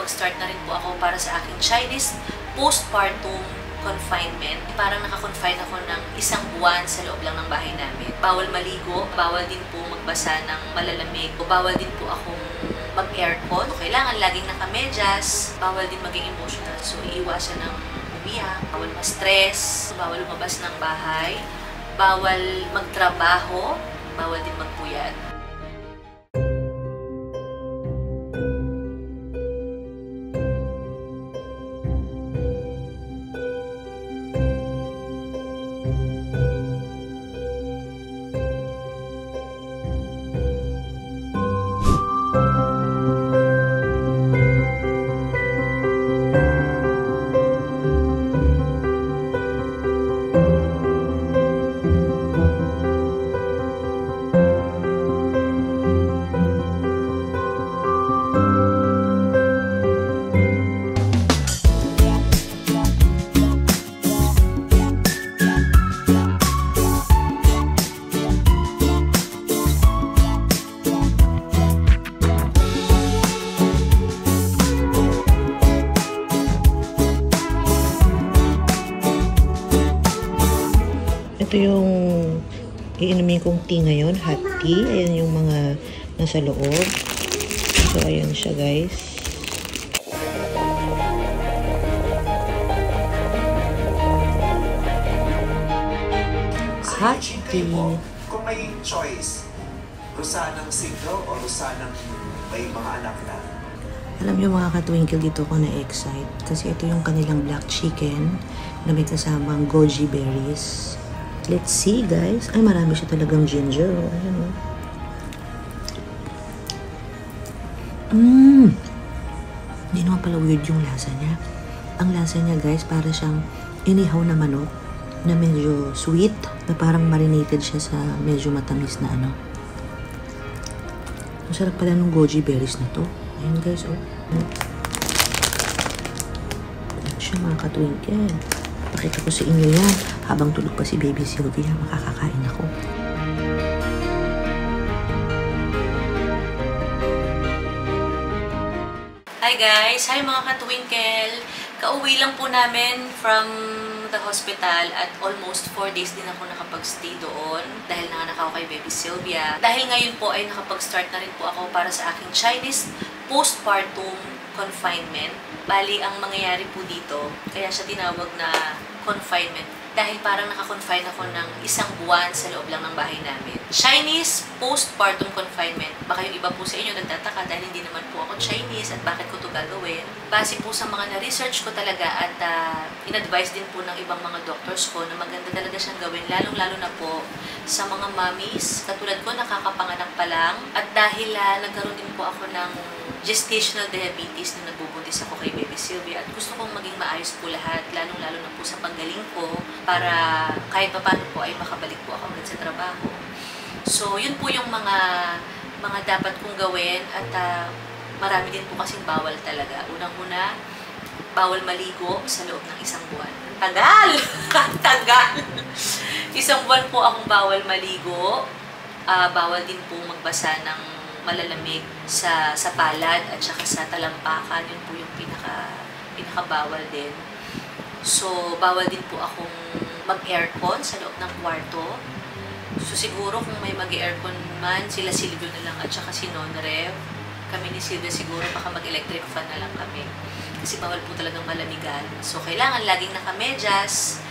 nakapag-start na rin po ako para sa aking Chinese postpartum confinement. Parang naka-confine ako ng 1 buwan sa loob lang ng bahay namin. Bawal maligo, bawal din po magbasa ng malalamig, bawal din po akong mag-aircon. Kailangan laging naka-medyas, bawal din maging emotional. So, iiwasan ng umiyak, bawal ma-stress, bawal lumabas ng bahay, bawal magtrabaho, bawal din magpuyat. Ito yung iinumin kong tea ngayon, hot tea. Ayan yung mga nasa loob. So, ayan siya, guys. Hot tea. Kung may choice, Rosanang single o Rosanang may mga anak na? Alam niyo mga ka-twinkle, dito ako na-excite. Kasi ito yung kanilang black chicken na may kasamang goji berries. Let's see, guys. Ay, marami siya talagang ginger. Oh. Ayan, oh. Hindi naman pala weird yung lasa niya. Ang lasa niya, guys, para siyang inihaw na manok na medyo sweet, na parang marinated siya sa medyo matamis na ano. Ang sarap pala ng goji berries na to. Ayan, guys, oh. Ayan siya, mga ka-twinkle. Pakita ko sa inyo yan. Habang tulog pa si Baby Sylvia, makakakain ako. Hi guys! Hi mga ka-twinkle! Kauwi lang po namin from the hospital at almost 4 days din ako nakapag-stay doon dahil nanganak ako kay Baby Sylvia. Dahil ngayon po ay nakapag-start na rin po ako para sa aking Chinese postpartum confinement. Bali, ang mangyayari po dito, kaya siya tinawag na confinement dahil parang naka-confine ako ng 1 buwan sa loob lang ng bahay namin. Chinese postpartum confinement. Baka yung iba po sa inyo nagtataka dahil hindi naman po ako Chinese at bakit ko ito gagawin. Base po sa mga na-research ko talaga at in-advise din po ng ibang mga doctors ko na maganda talaga siyang gawin, lalong-lalo na po sa mga mommies. Katulad ko, nakakapanganak pa lang. At dahil nagkaroon din po ako ng gestational diabetes nung nagbubuntis ako kay Baby Sylvia at gusto kong maging maayos po lahat, lalong-lalo na po sa panggaling ko para kahit pa paano po ay makabalik po ako ulit sa trabaho. So, yun po yung mga dapat kong gawin at marami din po kasing bawal talaga. Unang-una, bawal maligo sa loob ng 1 buwan. Tagal! Tagal! 1 buwan po akong bawal maligo. Bawal din po magbasa ng malalamig sa palad at saka sa talampakan. Yun po yung pinaka-bawal din. So, bawal din po akong mag-aircon sa loob ng kwarto. So, siguro kung may mag-aircon man, sila Silvio na lang at saka si Nonrev. Kami ni Silvia siguro baka mag-electric fan na lang kami. Kasi bawal po talagang malamigan. So, kailangan laging naka-medyas.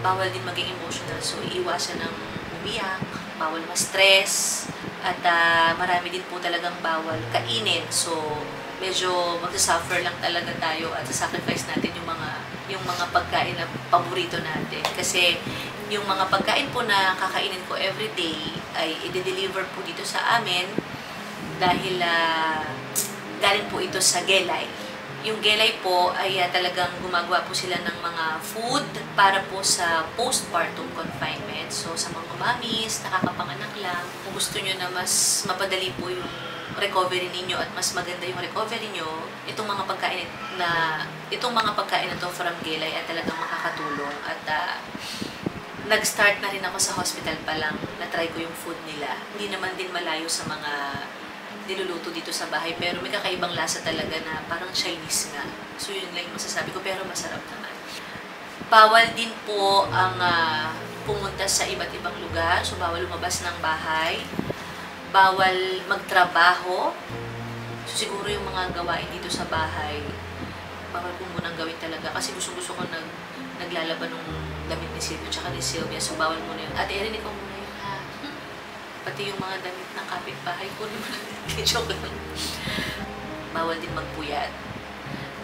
Bawal din maging emotional. So, iiwasan ng umiyak. Bawal ma-stress. At marami din po talagang bawal kainin. So, medyo magsasuffer lang talaga tayo at sacrifice natin yung mga pagkain na paborito natin. Kasi yung mga pagkain po na kakainin ko everyday ay i-deliver po dito sa amin dahil galing po ito sa Gelay. Yung Gelay po ay talagang gumagawa po sila ng mga food para po sa postpartum confinement. So, sa mga mommies, nakakapanganak lang, kung gusto nyo na mas mapadali po yung recovery ninyo at mas maganda yung recovery nyo, itong mga pagkain na to from Gelay ay talagang makakatulong. At nag-start na rin ako sa hospital pa lang, na-try ko yung food nila. Hindi naman din malayo sa mga niluluto dito sa bahay. Pero may kakaibang lasa talaga na parang Chinese nga. So yun lang yung masasabi ko, pero masarap naman. Bawal din po ang pumunta sa iba't ibang lugar. So bawal lumabas ng bahay. Bawal magtrabaho. So siguro yung mga gawain dito sa bahay, bawal po munang gawin talaga. Kasi gusto ko naglalaban ng damit ni Silvio tsaka ni Sylvia. So bawal muna yun. Ate Erin, ikaw muna yun ha. Pati yung mga damit ng kapitbahay ko naman. Joke lang. Bawal din magpuyat.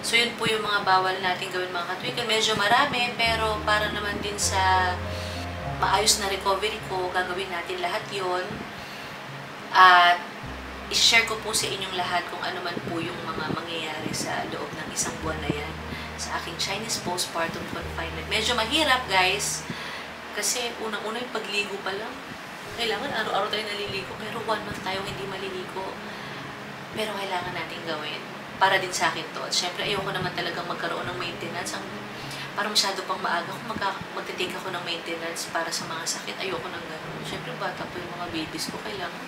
So yun po yung mga bawal natin gawin mga katwinkle. Medyo marami, pero para naman din sa maayos na recovery ko, gagawin natin lahat yon. At i-share ko po sa inyong lahat kung ano man po yung mga mangyayari sa loob ng isang buwan na yan sa aking Chinese postpartum confinement. Medyo mahirap, guys, kasi unang-una yung pagligo pa lang. Kailangan araw-araw tayo naliligo, pero 1 month tayo hindi maliligo. Pero kailangan natin gawin. Para din sa akin to. At syempre, ayoko naman talagang magkaroon ng maintenance. Parang masyado pang maaga kung magtitake ako ng maintenance para sa mga sakit. Ayoko nang gano'n. Syempre, bata po yung mga babies ko. Kailangan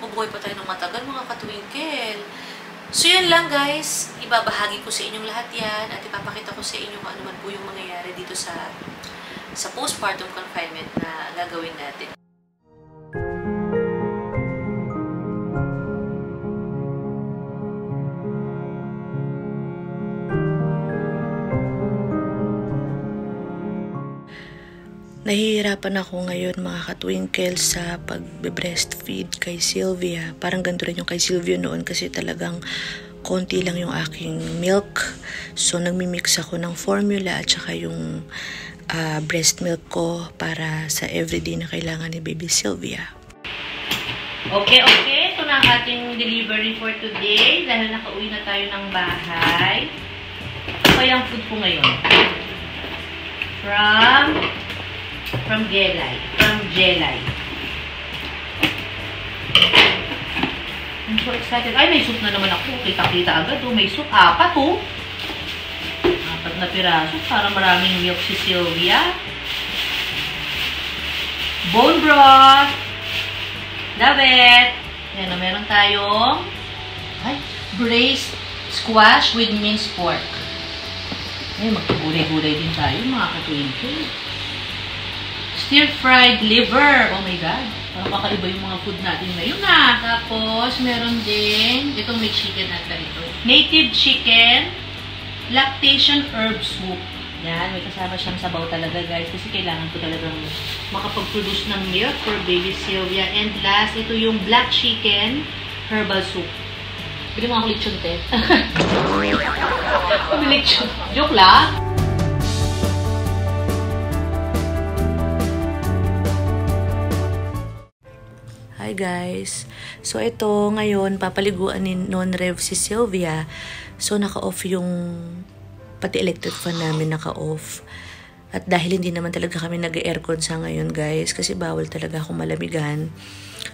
mabuhay pa tayo ng matagal, mga katwinkle. So, yun lang, guys. Ibabahagi ko sa inyong lahat yan. At ipapakita ko sa inyo kung ano man po yung mangyayari dito sa postpartum confinement na gagawin natin. Nahihirapan ako ngayon mga katwinkle sa pag-breastfeed kay Sylvia. Parang ganito rin yung kay Sylvia noon kasi talagang konti lang yung aking milk. So nagmimix ako ng formula at saka yung breast milk ko para sa everyday na kailangan ni baby Sylvia. Okay. Ito na ang ating delivery for today dahil nakauwi na tayo ng bahay. Ito pa yung food ko ngayon. From Jelay. I'm so excited. Ay, may soup na naman ako. Kita-kita agad. May soup. 4 na piraso. Para maraming milk si Sylvia. Bone broth. Love it. Yan na, meron tayong braised squash with minced pork. Ay, magkagulay-gulay din tayo, mga katwinkle. Stir-fried liver. Oh my God. Parang kakaiba yung mga food natin ngayon na. Tapos, meron din, itong may chicken at ito. Native chicken, lactation herb soup. Yan, may kasama siyang sabaw talaga, guys. Kasi kailangan ko talagang makapag-produce ng milk for baby Sylvia. And last, ito yung black chicken herbal soup. Bili mo ako lechon, te. Lechon. Joke lang. Hi guys! So ito ngayon papaliguan ni non-rev si Sylvia. So naka-off yung pati electric fan namin naka-off. At dahil hindi naman talaga kami nag-aircon sa ngayon guys kasi bawal talaga akong malamigan.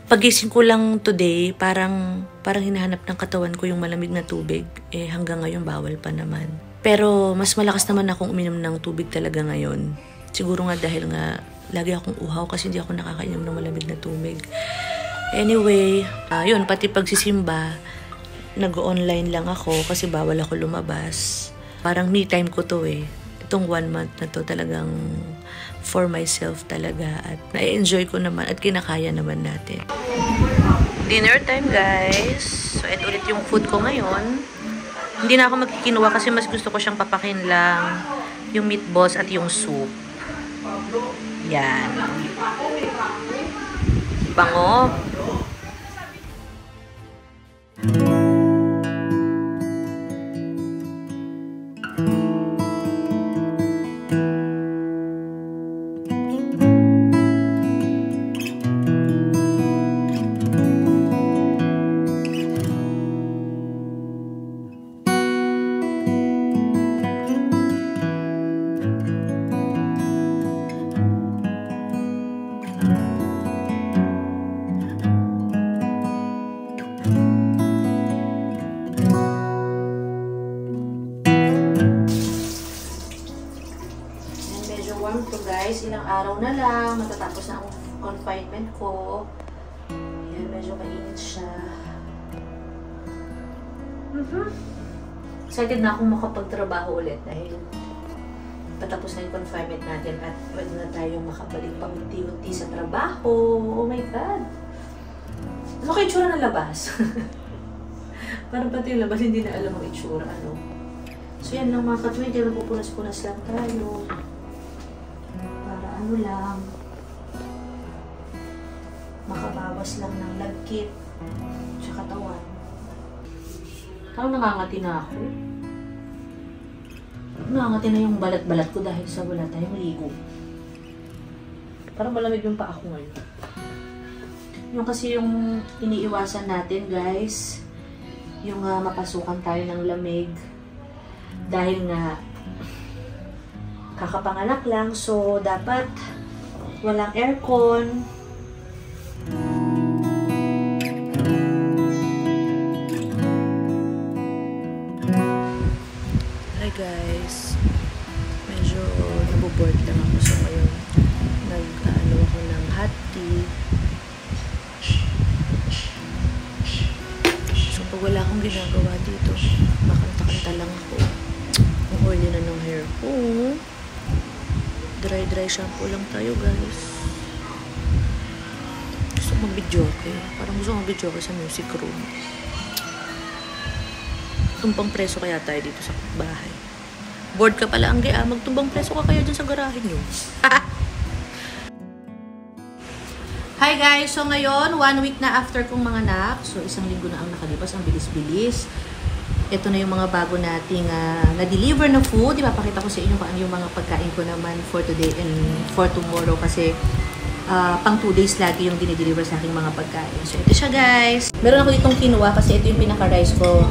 Pagising ko lang today parang hinahanap ng katawan ko yung malamig na tubig. Hanggang ngayon bawal pa naman. Pero mas malakas naman akong uminom ng tubig talaga ngayon. Siguro nga dahil nga lagi akong uhaw kasi hindi ako nakakainom ng malamig na tubig. Anyway, yun, pati pagsisimba, nag-online lang ako kasi bawal ako lumabas. Parang me time ko to Itong 1 month na to talagang for myself talaga at na-enjoy ko naman at kinakaya naman natin. Dinner time guys. So, ito ulit yung food ko ngayon. Hindi na ako magkikinuha kasi mas gusto ko siyang papakin lang yung meatballs at yung soup. Yan. Bango. Ilang araw na lang, matatapos na ang confinement ko. Ayan, medyo mainit siya. Excited na akong makapagtrabaho ulit dahil patapos na yung confinement natin at pwede na tayong makabalik pang unti-unti sa trabaho. Oh my God! Ano kayo itsura ng labas? Parang pati yung labas hindi na alam ang itsura. Ano? So yan lang mga ka-twinkle, pupunas-punas lang tayo. Para ano lang, makabawas lang ng lagkit sa katawan. Parang nangangati na ako. Nangangati na yung balat-balat ko dahil sa wala tayong ligo. Parang malamig yung paa ko ngayon. Yung kasi yung iniiwasan natin guys, yung mapasukan tayo ng lamig. Dahil nga, kakapanganak lang, so dapat walang aircon. Hi guys, medyo naboboard lang ako sa ngayon. Nag-ano ako ng hot tea. So pag wala akong ginagawa dito, makanta-kanta lang ako. Ang oily na ng hair ko. Dry shampoo lang tayo guys. Gusto mag-videoke. Parang gusto mag-videoke sa music room. Tumbang preso kaya tayo dito sa bahay. Bored ka pala, Angge, magtumbang preso ka kaya dyan sa garahe nyo. Hi guys! So ngayon, 1 week na after kong manganak. So isang linggo na ang nakalipas. Ang bilis-bilis. Ito na yung mga bago nating na-deliver na food. Ipapakita ko sa inyo kung ano yung mga pagkain ko naman for today and for tomorrow. Kasi pang 2 days lagi yung dinideliver sa aking mga pagkain. So ito siya guys. Meron ako ditong kinuha kasi ito yung pinaka-rice ko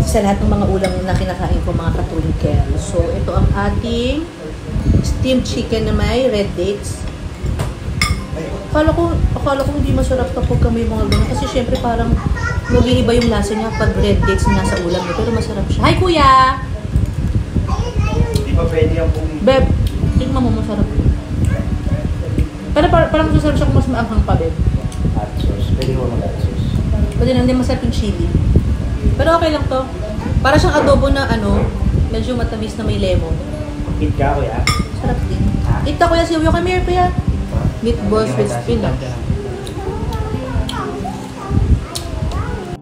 sa lahat ng mga ulam na kinakain ko mga ka-twinkle. So ito ang ating steamed chicken na may red dates. Akala ko hindi masarap kapag may mga ganyan. Kasi syempre parang mag-iiba yung lasa niya pag red dates na nasa ulam niya. Pero masarap siya. Hi kuya! Hindi pa pwede yung pumili. Beb, tingnan mo masarap. Pero parang masarap siya kung mas maanghang pa, Beb. Hot sauce. Pwede mo mag-hot sauce. Pwede lang din masarap yung chili. Pero okay lang to. Para siyang adobo na medyo matamis na may lemon. Eat ka, kuya. Sarap din. Ito kuya, Silvio, come here kuya. Meatballs with spinach.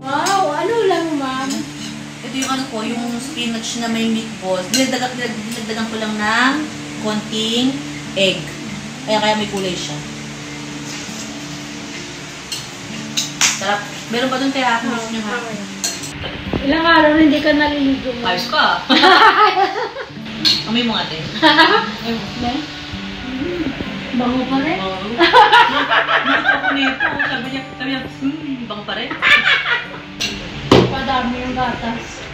Wow, ano lang ma'am? Ito yung yung spinach na may meatballs. Dinagdagan ko lang ng konting egg. Kaya may kulay siya. Sarap. Meron pa dun kaya ako nyo ha? Ilang araw na hindi ka naliligo mo. Ayos ka. Amoy mo ate. Bango pa rin. Ako nito. Sabi niya, bango pa rin. Padami yung gatas.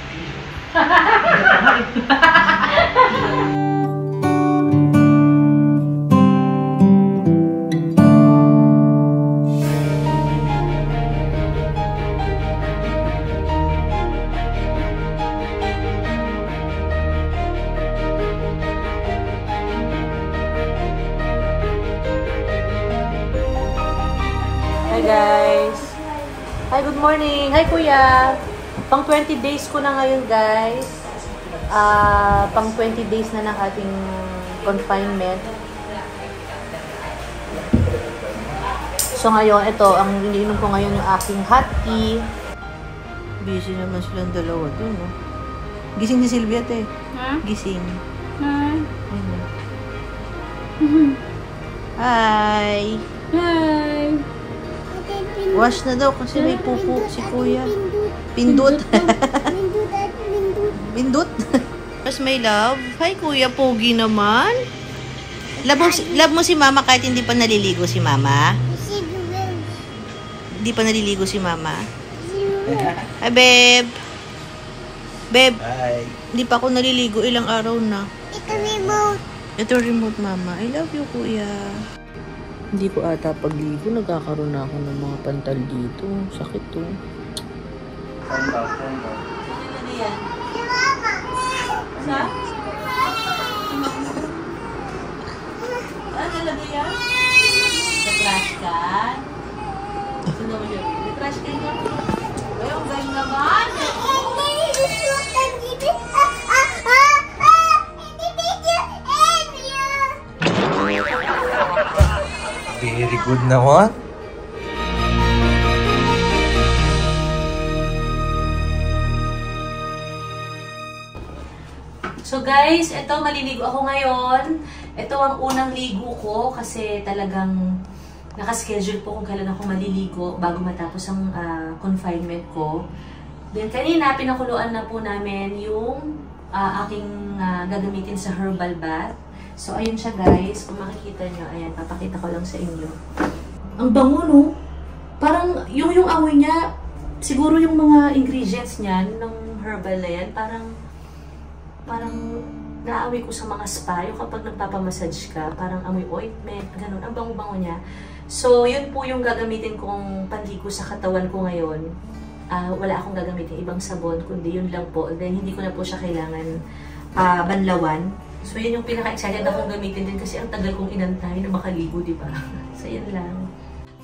Hi guys! Hi, good morning! Hi kuya! Pang 20 days ko na ngayon guys. Pang 20 days na ng ating confinement. So ngayon, ito, ang iniinom ko ngayon yung aking hot tea. Busy naman silang dalawa dun, no? Gising ni Sylvia, te. Ha? Gising. Hi. Hi! Hi. Wash na daw kasi may pupo si kuya. Pindut. Pindut. Mas may love. Hi kuya, pogi naman. Love mo si mama kahit hindi pa naliligo si mama? Hindi pa naliligo si mama? Hi, babe. Babe, Bye. hindi pa ako naliligo. Ilang araw na. Ito remote. Ito remote, mama. I love you, kuya. Hindi ko ata pagligo. Nagkakaroon na ako ng mga pantal dito. Sakit to. Ano yan? Sa? Ano talaga yan? Sa trash can? Sino mo yun? Sa trash can yan? Ay, ang galing naman! Good naman. So guys, ito maliligo ako ngayon. Ito ang unang ligo ko kasi talagang nakaschedule po kung kailan ako maliligo bago matapos ang confinement ko. Then kanina, pinakuluan na po namin yung aking gagamitin sa herbal bath. So ayun siya guys, kung makikita nyo, ayan, papakita ko lang sa inyo. Ang bango, no? Parang yung amoy niya, siguro yung mga ingredients niyan ng herbal na yan, parang naamoy ko sa mga spa, yung kapag nagpapamassage ka, parang amoy ointment, ganun, ang bango-bango niya. So, yun po yung gagamitin kong panligo sa katawan ko ngayon. Wala akong gagamitin ibang sabon, kundi yun lang po. Then, hindi ko na po siya kailangan banlawan. So, yun yung pinaka-excited akong gamitin din kasi ang tagal kong inantay na makaligo, di ba? So, yun lang.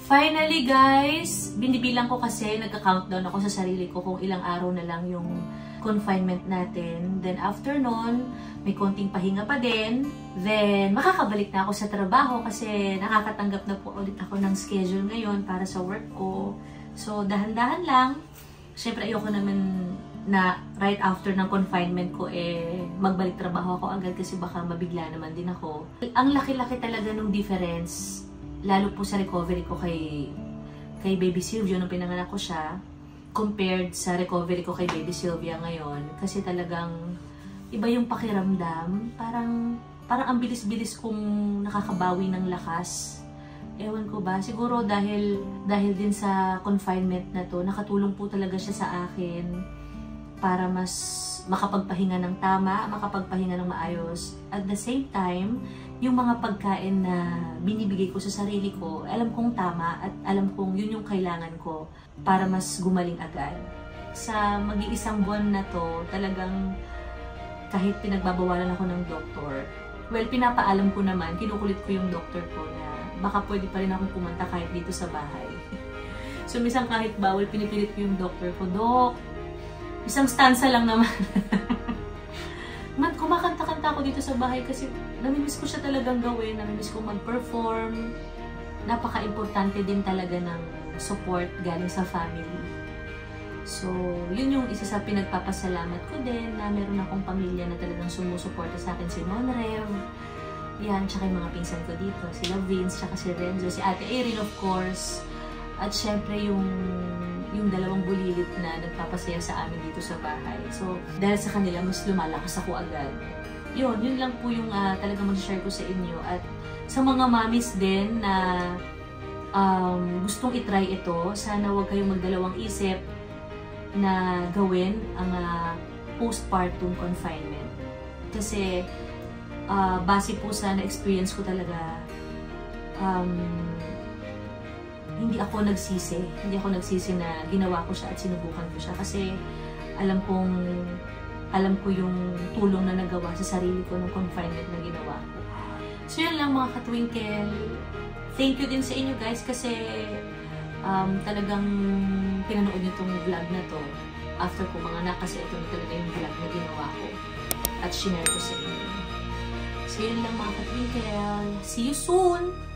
Finally, guys, binibilang ko kasi, nagka-countdown ako sa sarili ko kung ilang araw na lang yung confinement natin. Then after nun, may konting pahinga pa din. Then makakabalik na ako sa trabaho kasi nakakatanggap na po ulit ako ng schedule ngayon para sa work ko. So dahan-dahan lang. Siyempre ayoko naman na right after ng confinement ko magbalik trabaho ako agad kasi baka mabigla naman din ako. Ang laki-laki talaga ng difference, lalo po sa recovery ko kay Baby Silvio nung pinanganak ko siya, compared sa recovery ko kay Baby Sylvia ngayon. Kasi talagang iba yung pakiramdam. Parang ang bilis-bilis kong nakakabawi ng lakas. Ewan ko ba, siguro dahil din sa confinement na to, nakatulong po talaga siya sa akin para mas makapagpahinga ng tama, makapagpahinga ng maayos. At the same time, yung mga pagkain na binibigay ko sa sarili ko, alam kong tama at alam kong yun yung kailangan ko para mas gumaling agad. Sa mag-iisang buwan na to, talagang kahit pinagbabawalan ako ng doktor, well, pinapaalam ko naman, kinukulit ko yung doktor ko na baka pwede pa rin akong pumunta kahit dito sa bahay. So, minsan kahit bawal, pinipilit ko yung doktor ko, Dok, isang stanza lang naman. Kumakanta-kanta ako dito sa bahay kasi namimiss ko siya talagang gawin, namimiss ko mag-perform. Napaka-importante din talaga ng support galing sa family. So, yun yung isa sa pinagpapasalamat ko din na meron akong pamilya na talagang sumusuporta sa akin, si Monrev. Yan, tsaka yung mga pinsan ko dito, sila Vince, tsaka si Renzo, si Ate Erin of course. At syempre yung dalawang bulilit na nagpapasaya sa amin dito sa bahay. So, dahil sa kanila, mas lumalakas ako agad. Yun lang po yung talagang mag-share ko sa inyo. At sa mga mommies din na gustong itry ito, sana huwag kayong magdalawang isip na gawin ang postpartum confinement. Kasi, base po sa na-experience ko talaga, hindi ako nagsisi. Hindi ako nagsisi na ginawa ko siya at sinubukan ko siya. Kasi alam ko yung tulong na nagawa sa sarili ko ng confinement na ginawa ko. So yun lang mga ka-twinkle. Thank you din sa inyo guys kasi talagang pinanood nyo itong vlog na to after ko mga anak kasi ito na talaga yung vlog na ginawa ko at shinare ko sa inyo. So yun lang mga ka-twinkle. See you soon!